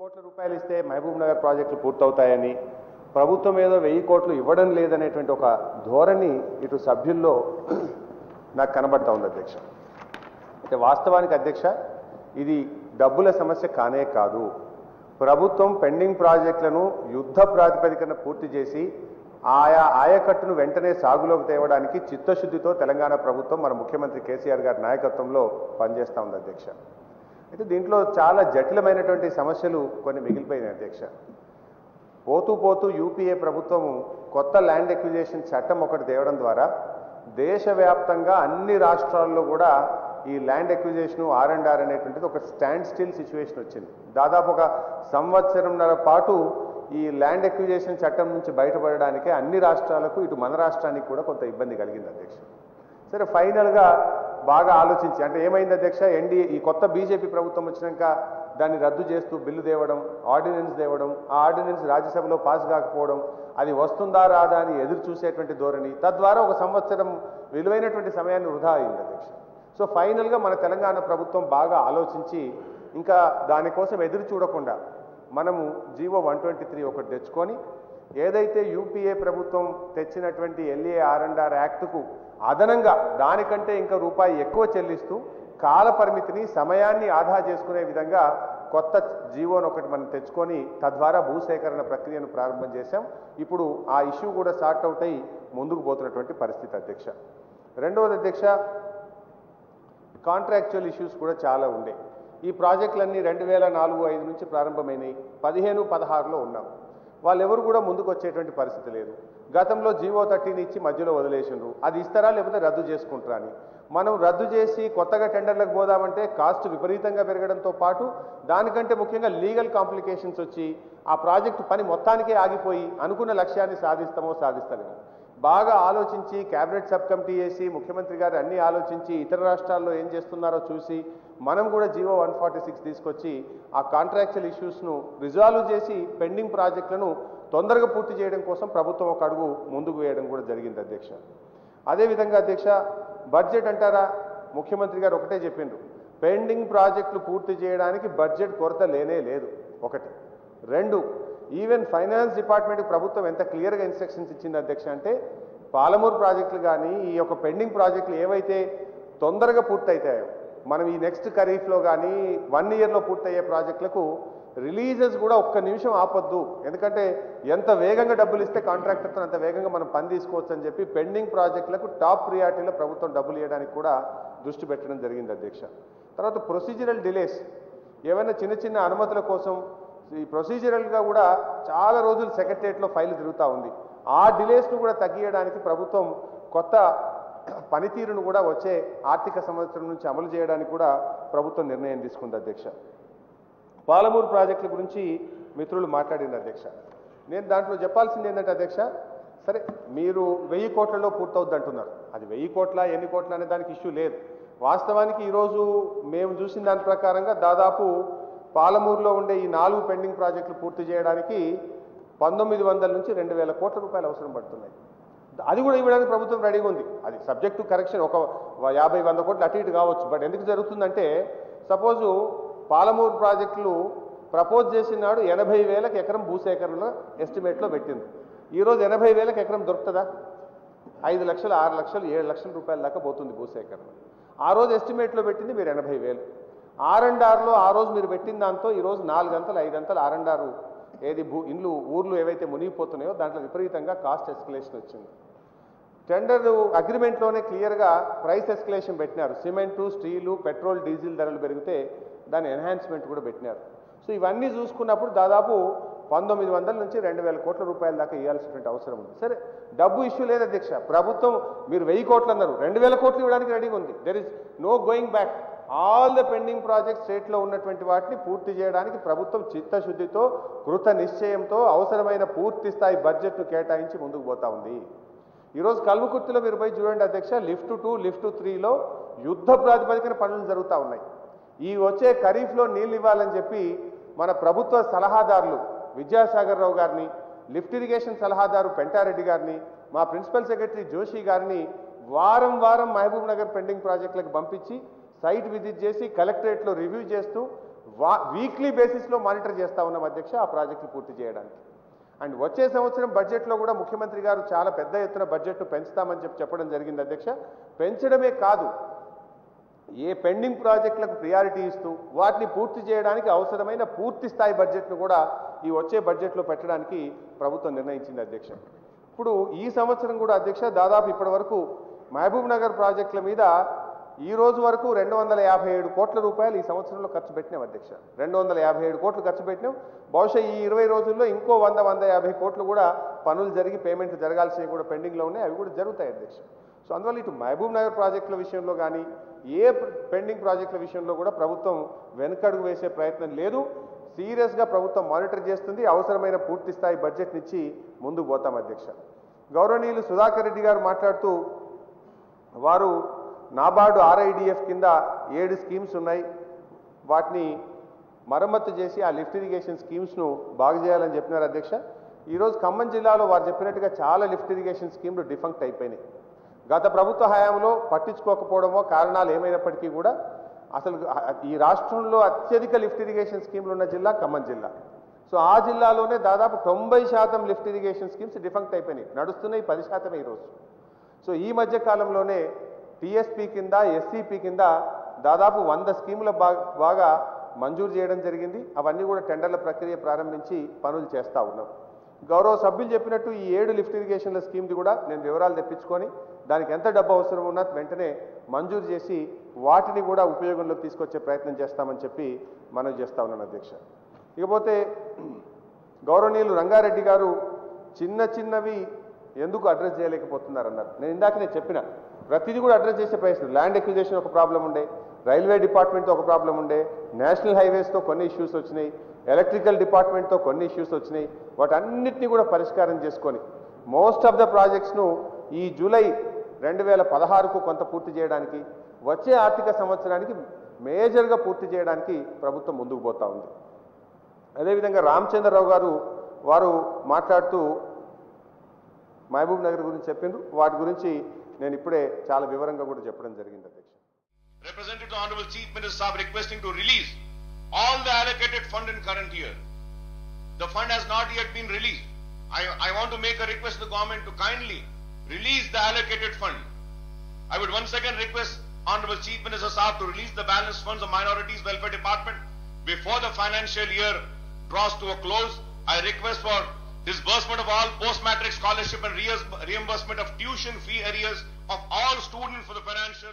కోట్ల రూపాయలు ఇస్తే మహబూబ్ నగర్ ప్రాజెక్టులు పూర్తవుతాయని, ప్రభుత్వం ఏదో 1000 కోట్లు ఇవ్వడం లేదనేటువంటి ఒక ధోరణి ఇటు సభ్యుల్లో నాకు కనబడతా ఉంది అధ్యక్ష. అంటే వాస్తవానికి అధ్యక్ష, ఇది డబ్బుల సమస్య కానే కాదు. ప్రభుత్వం పెండింగ్ ప్రాజెక్టులను యుద్ధ ప్రాతిపదికన పూర్తి చేసి ఆయా ఆయకట్టును వెంటనే సాగులోకి తేవడానికి చిత్తశుద్ధితో తెలంగాణ ప్రభుత్వం మన ముఖ్యమంత్రి కేసీఆర్ గారి నాయకత్వంలో పనిచేస్తూ ఉంది అధ్యక్ష. అయితే దీంట్లో చాలా జటిలమైనటువంటి సమస్యలు కొన్ని మిగిలిపోయినాయి అధ్యక్ష. పోతూ పోతూ యూపీఏ ప్రభుత్వం కొత్త ల్యాండ్ ఎక్విజిషన్ చట్టం ఒకటి తేవడం ద్వారా దేశవ్యాప్తంగా అన్ని రాష్ట్రాల్లో కూడా ఈ ల్యాండ్ ఎక్విజిషన్ R&R అనేటువంటిది ఒక స్టాండ్ స్టిల్ సిచ్యువేషన్ వచ్చింది. దాదాపు ఒక సంవత్సరంన్నర పాటు ఈ ల్యాండ్ ఎక్విజిషన్ చట్టం నుంచి బయటపడడానికే అన్ని రాష్ట్రాలకు, ఇటు మన రాష్ట్రానికి కూడా కొంత ఇబ్బంది కలిగింది అధ్యక్ష. సరే, ఫైనల్గా బాగా ఆలోచించి, అంటే ఏమైంది అధ్యక్ష, ఈ కొత్త బీజేపీ ప్రభుత్వం వచ్చినాక దాన్ని రద్దు చేస్తూ బిల్లు తేవడం, ఆర్డినెన్స్ తేవడం, ఆ ఆర్డినెన్స్ రాజ్యసభలో పాస్ కాకపోవడం, అది వస్తుందా రాదా అని ఎదురు చూసేటువంటి ధోరణి, తద్వారా ఒక సంవత్సరం విలువైనటువంటి సమయాన్ని వృధా అయింది అధ్యక్ష. సో ఫైనల్గా మన తెలంగాణ ప్రభుత్వం బాగా ఆలోచించి, ఇంకా దానికోసం ఎదురు చూడకుండా మనము జీవో 123 ఒకటి తెచ్చుకొని, ఏదైతే యూపీఏ ప్రభుత్వం తెచ్చినటువంటి LAR&R యాక్ట్కు అదనంగా దానికంటే ఇంకా రూపాయి ఎక్కువ చెల్లిస్తూ కాల పరిమితిని, సమయాన్ని ఆదా చేసుకునే విధంగా కొత్త జీవోను ఒకటి మనం తెచ్చుకొని తద్వారా భూసేకరణ ప్రక్రియను ప్రారంభం చేశాం. ఇప్పుడు ఆ ఇష్యూ కూడా సార్ట్ అవుట్ అయ్యి ముందుకు పోతున్నటువంటి పరిస్థితి అధ్యక్ష. రెండవది అధ్యక్ష, కాంట్రాక్చువల్ ఇష్యూస్ కూడా చాలా ఉండే. ఈ ప్రాజెక్టులన్నీ 2004-05 నుంచి ప్రారంభమైనవి, 15-16లో ఉన్నాం. వాళ్ళెవరు కూడా ముందుకు వచ్చేటువంటి పరిస్థితి లేదు. గతంలో జీవో 13 ఇచ్చి మధ్యలో వదిలేసిండ్రు. అది ఇస్తారా లేకపోతే రద్దు చేసుకుంటారా అని. మనం రద్దు చేసి కొత్తగా టెండర్లకు పోదామంటే కాస్ట్ విపరీతంగా పెరగడంతో పాటు దానికంటే ముఖ్యంగా లీగల్ కాంప్లికేషన్స్ వచ్చి ఆ ప్రాజెక్టు పని మొత్తానికే ఆగిపోయి అనుకున్న లక్ష్యాన్ని సాధిస్తలేము. బాగా ఆలోచించి క్యాబినెట్ సబ్ కమిటీ వేసి ముఖ్యమంత్రి గారు అన్నీ ఆలోచించి ఇతర రాష్ట్రాల్లో ఏం చేస్తున్నారో చూసి మనం కూడా జీవో 146 తీసుకొచ్చి ఆ కాంట్రాక్చువల్ ఇష్యూస్ను రిజాల్వ్ చేసి పెండింగ్ ప్రాజెక్టులను తొందరగా పూర్తి చేయడం కోసం ప్రభుత్వం ఒక అడుగు ముందుకు వేయడం కూడా జరిగింది అధ్యక్ష. అదేవిధంగా అధ్యక్ష, బడ్జెట్ అంటారా, ముఖ్యమంత్రి గారు ఒకటే చెప్పిండ్రు, పెండింగ్ ప్రాజెక్టులు పూర్తి చేయడానికి బడ్జెట్ కొరత లేనే లేదు. ఒకటి. రెండు, ఈవెన్ ఫైనాన్స్ డిపార్ట్మెంట్కి ప్రభుత్వం ఎంత క్లియర్గా ఇన్స్ట్రక్షన్స్ ఇచ్చింది అధ్యక్ష అంటే, పాలమూరు ప్రాజెక్టులు కానీ ఈ యొక్క పెండింగ్ ప్రాజెక్టులు ఏవైతే తొందరగా పూర్తయితాయో, మనం ఈ నెక్స్ట్ ఖరీఫ్లో కానీ 1 ఇయర్లో పూర్తయ్యే ప్రాజెక్టులకు రిలీజెస్ కూడా ఒక్క నిమిషం ఆపొద్దు, ఎందుకంటే ఎంత వేగంగా డబ్బులు ఇస్తే కాంట్రాక్టర్తో అంత వేగంగా మనం పని తీసుకోవచ్చు అని చెప్పి పెండింగ్ ప్రాజెక్టులకు టాప్ ప్రియారిటీలో ప్రభుత్వం డబ్బులు ఇవ్వడానికి కూడా దృష్టి పెట్టడం జరిగింది అధ్యక్ష. తర్వాత ప్రొసీజరల్ డిలేస్, ఏవైనా చిన్న చిన్న అనుమతుల కోసం ఈ ప్రొసీజరల్గా కూడా చాలా రోజులు సెక్రటరియట్లో ఫైల్ తిరుగుతూ ఉంది. ఆ డిలేస్ను కూడా తగ్గించడానికి ప్రభుత్వం కొత్త పనితీరును కూడా వచ్చే ఆర్థిక సంవత్సరం నుంచి అమలు చేయడానికి కూడా ప్రభుత్వం నిర్ణయం తీసుకుంది అధ్యక్ష. పాలమూరు ప్రాజెక్టుల గురించి మిత్రులు మాట్లాడింది అధ్యక్ష. నేను దాంట్లో చెప్పాల్సింది ఏంటంటే అధ్యక్ష, సరే మీరు 1000 కోట్లలో పూర్తవుద్ది అంటున్నారు. అది 1000 కోట్ల ఎన్ని కోట్ల అనే దానికి ఇష్యూ లేదు. వాస్తవానికి ఈరోజు మేము చూసిన దాని ప్రకారంగా దాదాపు పాలమూరులో ఉండే ఈ 4 పెండింగ్ ప్రాజెక్టులు పూర్తి చేయడానికి 1900 నుంచి 2000 కోట్ల రూపాయలు అవసరం పడుతున్నాయి. అది కూడా ఇవ్వడానికి ప్రభుత్వం రెడీగా ఉంది. అది సబ్జెక్ట్ టు కరెక్షన్, ఒక 50-100 కోట్లు అటు ఇటు కావచ్చు. బట్ ఎందుకు జరుగుతుందంటే, సపోజు పాలమూరు ప్రాజెక్టులు ప్రపోజ్ చేసినాడు 80,000 ఎకరం భూసేకరణలో ఎస్టిమేట్లో పెట్టింది. ఈరోజు 80,000 ఎకరం దొరుకుతుందా? 5 లక్షలు, 6 లక్షలు, 7 లక్షల రూపాయల దాకా పోతుంది భూసేకరణ. ఆ రోజు ఎస్టిమేట్లో పెట్టింది మీరు 80,000. R&Rలో ఆ రోజు మీరు పెట్టిన దాంతో ఈరోజు 4 గంటలు 5 గంటలు R&R ఏది ఊర్లు ఏవైతే మునిగిపోతున్నాయో దాంట్లో విపరీతంగా కాస్ట్ ఎస్కలేషన్ వచ్చింది. టెండర్ అగ్రిమెంట్లోనే క్లియర్గా ప్రైస్ ఎస్కలేషన్ పెట్టినారు. సిమెంటు, స్టీలు, పెట్రోల్, డీజిల్ ధరలు పెరిగితే దాని ఎన్హాన్స్మెంట్ కూడా పెట్టినారు. సో ఇవన్నీ చూసుకున్నప్పుడు దాదాపు 1900 నుంచి 2000 కోట్ల రూపాయల దాకా ఇవ్వాల్సినటువంటి అవసరం ఉంది. సరే, డబ్బు ఇష్యూ లేదు అధ్యక్ష. ప్రభుత్వం మీరు 1000 కోట్లు అన్నారు, 2000 కోట్లు ఇవ్వడానికి రెడీగా ఉంది. There is no going back. All the pending projects స్టేట్లో ఉన్నటువంటి వాటిని పూర్తి చేయడానికి ప్రభుత్వం చిత్తశుద్ధితో, కృత నిశ్చయంతో అవసరమైన పూర్తి స్థాయి బడ్జెట్ను కేటాయించి ముందుకు పోతా ఉంది. ఈరోజు కల్వకుర్తిలో మీరు పోయి చూడండి అధ్యక్ష, లిఫ్ట్ 2, లిఫ్ట్ 3లో యుద్ధ ప్రాతిపదికన పనులు జరుగుతూ ఉన్నాయి. ఈ వచ్చే ఖరీఫ్లో నీళ్ళు ఇవ్వాలని చెప్పి మన ప్రభుత్వ సలహాదారులు విద్యాసాగర్ రావు గారిని, లిఫ్ట్ ఇరిగేషన్ సలహాదారు పెంటారెడ్డి గారిని, మా ప్రిన్సిపల్ సెక్రటరీ జోషి గారిని వారం వారం మహబూబ్ నగర్ పెండింగ్ ప్రాజెక్టులకు పంపించి సైట్ విజిట్ చేసి కలెక్టరేట్లో రివ్యూ చేస్తూ వీక్లీ బేసిస్లో మానిటర్ చేస్తూ ఉన్నాం అధ్యక్ష ఆ ప్రాజెక్టులు పూర్తి చేయడానికి. అండ్ వచ్చే సంవత్సరం బడ్జెట్లో కూడా ముఖ్యమంత్రి గారు చాలా పెద్ద ఎత్తున బడ్జెట్ను పెంచుతామని చెప్పడం జరిగింది అధ్యక్ష. పెంచడమే కాదు, ఏ పెండింగ్ ప్రాజెక్టులకు ప్రియారిటీ ఇస్తూ వాటిని పూర్తి చేయడానికి అవసరమైన పూర్తి స్థాయి బడ్జెట్ను కూడా ఈ వచ్చే బడ్జెట్లో పెట్టడానికి ప్రభుత్వం నిర్ణయించింది అధ్యక్ష. ఇప్పుడు ఈ సంవత్సరం కూడా అధ్యక్ష దాదాపు ఇప్పటి వరకు మహబూబ్ నగర్ ప్రాజెక్టుల మీద ఈ రోజు వరకు 257 కోట్ల రూపాయలు ఈ సంవత్సరంలో ఖర్చు పెట్టినాం అధ్యక్ష. 257 కోట్లు ఖర్చు పెట్టినాం. బహుశా ఈ 20 రోజుల్లో ఇంకో 100-150 కోట్లు కూడా పనులు జరిగి పేమెంట్లు జరగాల్సినవి కూడా పెండింగ్లో ఉన్నాయి, అవి కూడా జరుగుతాయి అధ్యక్ష. సో అందువల్ల ఇటు మహబూబ్ నగర్ ప్రాజెక్టుల విషయంలో కానీ ఏ పెండింగ్ ప్రాజెక్టుల విషయంలో కూడా ప్రభుత్వం వెనకడుగు వేసే ప్రయత్నం లేదు. సీరియస్గా ప్రభుత్వం మానిటర్ చేస్తుంది. అవసరమైన పూర్తి స్థాయి బడ్జెట్ని ఇచ్చి ముందుకు పోతాం అధ్యక్ష. గౌరవనీయులు సుధాకర్ రెడ్డి గారు మాట్లాడుతూ వారు నాబార్డు RIDF కింద 7 స్కీమ్స్ ఉన్నాయి, వాటిని మరమ్మతు చేసి ఆ లిఫ్ట్ ఇరిగేషన్ స్కీమ్స్ను బాగు చేయాలని చెప్పినారు అధ్యక్ష. ఈరోజు ఖమ్మం జిల్లాలో వారు చెప్పినట్టుగా చాలా లిఫ్ట్ ఇరిగేషన్ స్కీమ్లు డిఫంక్ట్ అయిపోయినాయి. గత ప్రభుత్వ హయాంలో పట్టించుకోకపోవడమో కారణాలు ఏమైనప్పటికీ కూడా అసలు ఈ రాష్ట్రంలో అత్యధిక లిఫ్ట్ ఇరిగేషన్ స్కీమ్లు ఉన్న జిల్లా ఖమ్మం జిల్లా. సో ఆ జిల్లాలోనే దాదాపు 90% లిఫ్ట్ ఇరిగేషన్ స్కీమ్స్ డిఫంక్ట్ అయిపోయినాయి, నడుస్తున్నాయి 10% ఈరోజు. సో ఈ మధ్య కాలంలోనే TSP కింద SCP కింద దాదాపు 100 స్కీముల బాగా మంజూరు చేయడం జరిగింది. అవన్నీ కూడా టెండర్ల ప్రక్రియ ప్రారంభించి పనులు చేస్తూ ఉన్నాం. గౌరవ సభ్యులు చెప్పినట్టు ఈ 7 లిఫ్ట్ ఇరిగేషన్ల స్కీమ్ది కూడా నేను వివరాలు తెప్పించుకొని దానికి ఎంత డబ్బు అవసరం ఉన్నా వెంటనే మంజూరు చేసి వాటిని కూడా ఉపయోగంలోకి తీసుకొచ్చే ప్రయత్నం చేస్తామని చెప్పి మనవి చేస్తా ఉన్నాను అధ్యక్ష. ఇకపోతే గౌరవనీయులు రంగారెడ్డి గారు చిన్నవి ఎందుకు అడ్రస్ చేయలేకపోతున్నారన్నారు. నేను ఇందాకనే చెప్పిన ప్రతిదీ కూడా అడ్రస్ చేసే ప్రయత్నం. ల్యాండ్ ఎక్విజిషన్ ఒక ప్రాబ్లం ఉండే, రైల్వే డిపార్ట్మెంట్తో ఒక ప్రాబ్లం ఉండే, నేషనల్ హైవేస్తో కొన్ని ఇష్యూస్ వచ్చినాయి, ఎలక్ట్రికల్ డిపార్ట్మెంట్తో కొన్ని ఇష్యూస్ వచ్చినాయి. వాటన్నిటిని కూడా పరిష్కారం చేసుకొని మోస్ట్ ఆఫ్ ద ప్రాజెక్ట్స్ను ఈ జూలై 2016కు కొంత పూర్తి చేయడానికి, వచ్చే ఆర్థిక సంవత్సరానికి మేజర్గా పూర్తి చేయడానికి ప్రభుత్వం ముందుకు పోతా ఉంది. అదేవిధంగా రామచంద్రరావు గారు వారు మాట్లాడుతూ మహబూబ్ నగర్ గురించి చెప్పిండ్రు. వాటి గురించి నేను ఇప్పుడే చాలా వివరంగా కూడా చెప్పడం జరిగింది అధ్యక్ష. Represented to Honorable Chief Minister Saab requesting to release all the allocated fund in current year. The fund has not yet been released. I want to make a request to the government to kindly release the allocated fund. I would once again request Honorable Chief Minister Saab to release the balance funds of Minorities Welfare Department before the financial year draws to a close. I request for disbursement of all post-matric scholarship and reimbursement of tuition fee arrears of all students for the financial